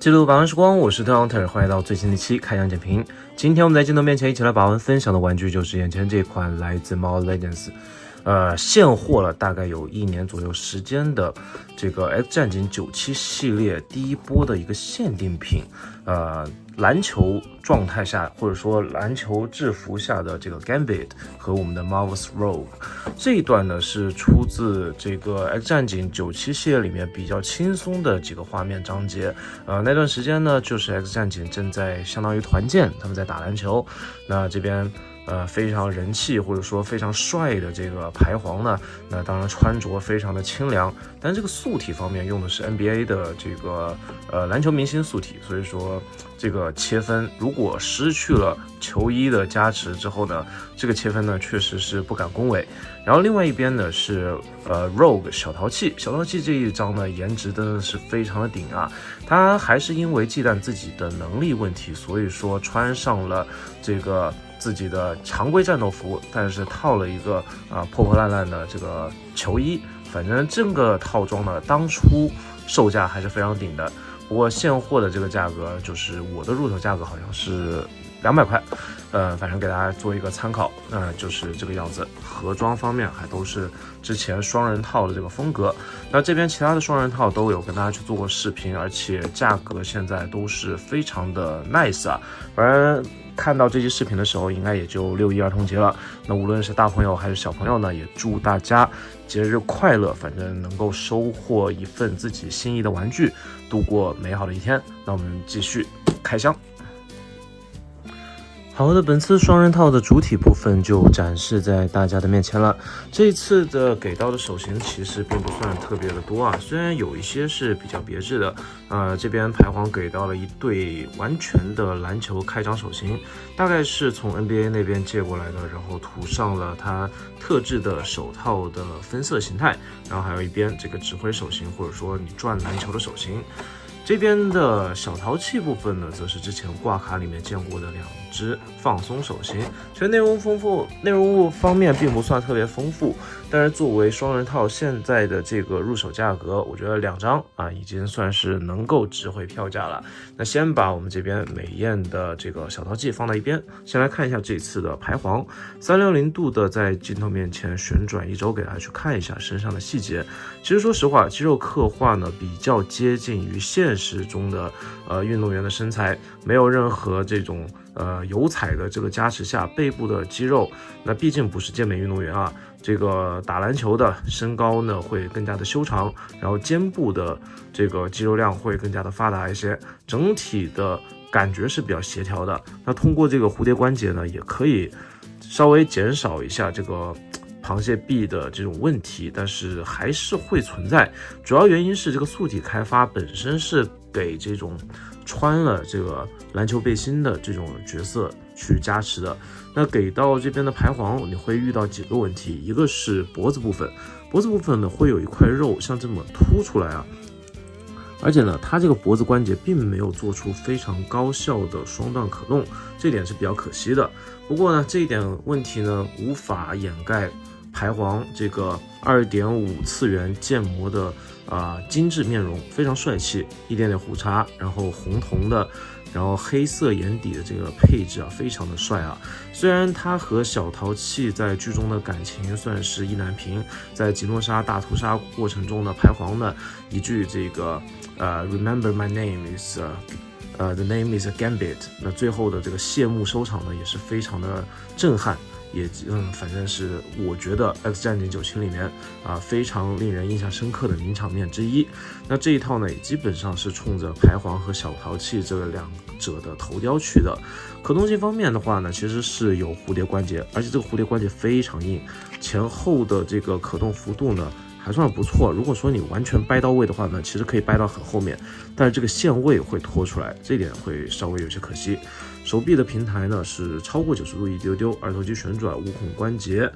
记录港湾时光，我是特 Hunter， 欢迎来到最新的一期开箱点评。今天我们在镜头面前一起来把玩分享的玩具就是眼前这款来自 Mobile Legends，现货了大概有1年左右时间的这个 X 战警97系列第一波的一个限定品，篮球状态下或者说篮球制服下的这个 Gambit 和我们的 Marvel's Rogue 这一段呢是出自这个 X 战警97系列里面比较轻松的几个画面章节。那段时间呢就是 X 战警正在相当于团建，他们在打篮球，那这边非常人气或者说非常帅的这个排皇呢，那当然穿着非常的清凉，但这个素体方面用的是 NBA 的这个篮球明星素体，所以说这个切分如果失去了球衣的加持之后呢，这个切分呢确实是不敢恭维。然后另外一边呢是Rogue 小淘气这一张呢颜值真的是非常的顶啊，他还是因为忌惮自己的能力问题，所以说穿上了这个自己的常规战斗服，但是套了一个破破烂烂的这个球衣，反正这个套装呢当初售价还是非常顶的，不过现货的这个价格就是我的入手价格好像是200块，反正给大家做一个参考，就是这个样子。盒装方面还都是之前双人套的这个风格，那这边其他的双人套都有跟大家去做过视频，而且价格现在都是非常的 nice 啊，反正看到这期视频的时候应该也就6·1儿童节了，那无论是大朋友还是小朋友呢，也祝大家节日快乐，反正能够收获一份自己心仪的玩具，度过美好的一天。那我们继续开箱。好的，本次双人套的主体部分就展示在大家的面前了。这一次的给到的手型其实并不算特别的多啊，虽然有一些是比较别致的，这边排皇给到了一对完全的篮球开张手型，大概是从 NBA 那边借过来的，然后涂上了它特制的手套的分色形态，然后还有一边这个指挥手型或者说你转篮球的手型。这边的小淘气部分呢，则是之前挂卡里面见过的2只放松手型。其实内容物方面并不算特别丰富，但是作为双人套现在的这个入手价格，我觉得2张已经算是能够值回票价了。那先把我们这边美艳的这个小淘气放到一边，先来看一下这次的排皇360度的在镜头面前旋转1周，给大家去看一下身上的细节。其实说实话，肌肉刻画呢比较接近于现实中的运动员的身材，没有任何这种油彩的这个加持下，背部的肌肉那毕竟不是健美运动员啊，这个打篮球的身高呢会更加的修长，然后肩部的这个肌肉量会更加的发达一些，整体的感觉是比较协调的。那通过这个蝴蝶关节呢，也可以稍微减少一下这个螃蟹臂的这种问题，但是还是会存在。主要原因是这个素体开发本身是给这种穿了这个篮球背心的这种角色去加持的。那给到这边的排皇，你会遇到几个问题，一个是脖子部分呢会有一块肉像这么凸出来啊，而且呢，它这个脖子关节并没有做出非常高效的双段可动，这点是比较可惜的。不过呢，这一点问题呢，无法掩盖排皇这个2.5次元建模的精致面容，非常帅气，一点点胡茬，然后红瞳的，然后黑色眼底的这个配置非常的帅啊。虽然他和小淘气在剧中的感情算是意难平，在吉诺莎大屠杀过程中呢，排皇呢一句这个Remember my name is the name is Gambit， 那最后的这个谢幕收场呢也是非常的震撼，也反正是我觉得 X 战警97里面非常令人印象深刻的名场面之一。那这一套呢也基本上是冲着排皇和小淘气这2者的头雕去的。可动性方面的话呢，其实是有蝴蝶关节，而且这个蝴蝶关节非常硬，前后的这个可动幅度呢还算不错。如果说你完全掰到位的话呢，其实可以掰到很后面，但是这个线位会拖出来，这点会稍微有些可惜。手臂的平台呢是超过90度一丢丢，二头肌旋转，无孔关节，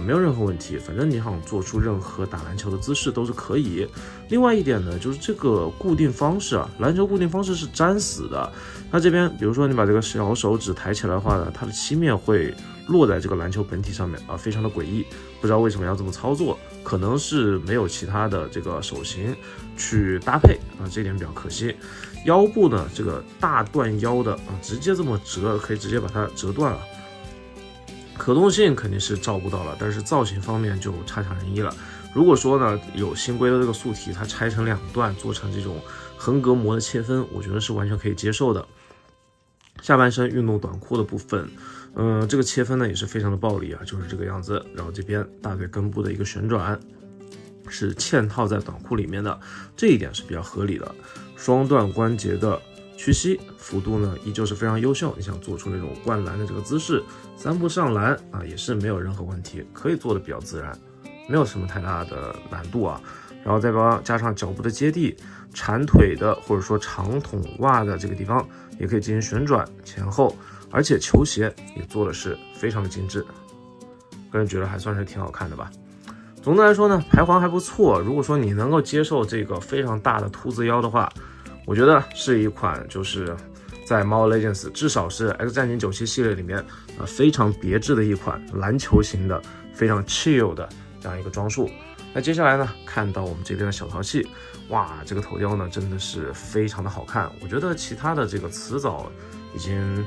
没有任何问题。反正你想做出任何打篮球的姿势都是可以。另外一点呢，就是这个固定方式篮球固定方式是粘死的。那这边比如说你把这个小手指抬起来的话呢，它的漆面会落在这个篮球本体上面非常的诡异，不知道为什么要这么操作。可能是没有其他的这个手型去搭配啊，这点比较可惜。腰部呢，这个大段腰的直接这么折，可以直接把它折断了。可动性肯定是照顾到了，但是造型方面就差强人意了。如果说呢有新规的这个素体，它拆成2段做成这种横膈膜的切分，我觉得是完全可以接受的。下半身运动短裤的部分，这个切分呢也是非常的暴力啊，就是这个样子。然后这边大腿根部的一个旋转是嵌套在短裤里面的，这一点是比较合理的。双段关节的屈膝幅度呢依旧是非常优秀，你想做出那种灌篮的这个姿势，3步上篮啊也是没有任何问题，可以做的比较自然，没有什么太大的难度啊。然后再加上脚部的接地，缠腿的或者说长筒袜的这个地方也可以进行旋转前后，而且球鞋也做的是非常的精致，个人觉得还算是挺好看的吧。总的来说呢，排环还不错。如果说你能够接受这个非常大的凸字腰的话，我觉得是一款就是在 Mobile Legends 至少是 X 战警97系列里面非常别致的一款篮球型的非常 chill 的这样一个装束。那接下来呢，看到我们这边的小淘气，哇，这个头雕呢真的是非常的好看。我觉得其他的这个词藻已经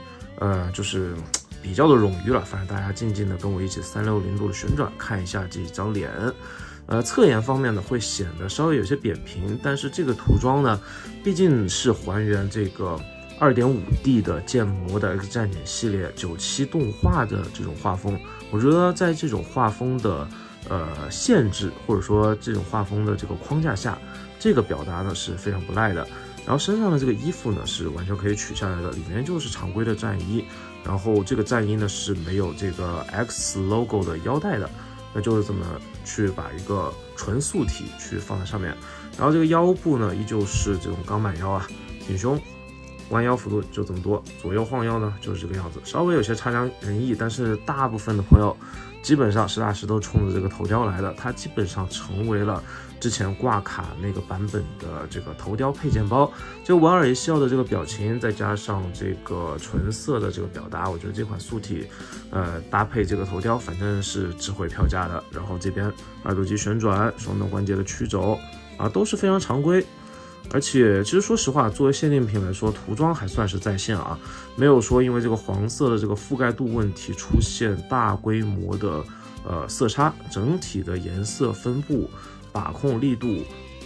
就是比较的冗余了，反正大家静静的跟我一起360度的旋转看一下这张脸。侧颜方面呢会显得稍微有些扁平，但是这个涂装呢毕竟是还原这个 2.5D 的建模的 X 战警系列97动画的这种画风，我觉得在这种画风的限制或者说这种画风的这个框架下，这个表达呢是非常不赖的。然后身上的这个衣服呢是完全可以取下来的，里面就是常规的战衣，然后这个战衣呢是没有这个 X logo 的腰带的，那就是这么去把一个纯素体去放在上面。然后这个腰部呢依旧是这种钢板腰啊，挺胸，弯腰幅度就这么多，左右晃腰呢就是这个样子，稍微有些差强人意，但是大部分的朋友基本上实打实都冲着这个头雕来的，它基本上成为了之前挂卡那个版本的这个头雕配件包。这个莞尔一笑的这个表情，再加上这个纯色的这个表达，我觉得这款素体搭配这个头雕反正是值回票价的。然后这边耳朵肌旋转，双段关节的曲肘啊都是非常常规。而且其实说实话，作为限定品来说，涂装还算是在线啊，没有说因为这个黄色的这个覆盖度问题出现大规模的色差，整体的颜色分布、把控力度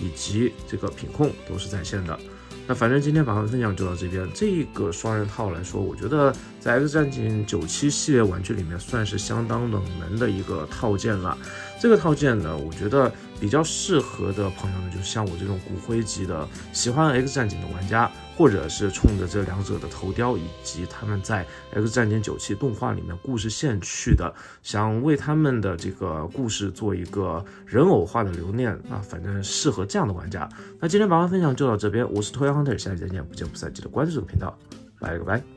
以及这个品控都是在线的。那反正今天把它分享就到这边。这个双人套来说，我觉得在 X 战警97系列玩具里面算是相当冷门的一个套件了。这个套件呢，我觉得比较适合的朋友呢，就像我这种骨灰级的喜欢 X 战警的玩家，或者是冲着这两者的头雕以及他们在 X 战警97动画里面故事线去的，想为他们的这个故事做一个人偶化的留念啊，反正适合这样的玩家。那今天把玩分享就到这边，我是头羊 Hunter， 下期再见，不见不散，记得关注这个频道，拜了个拜。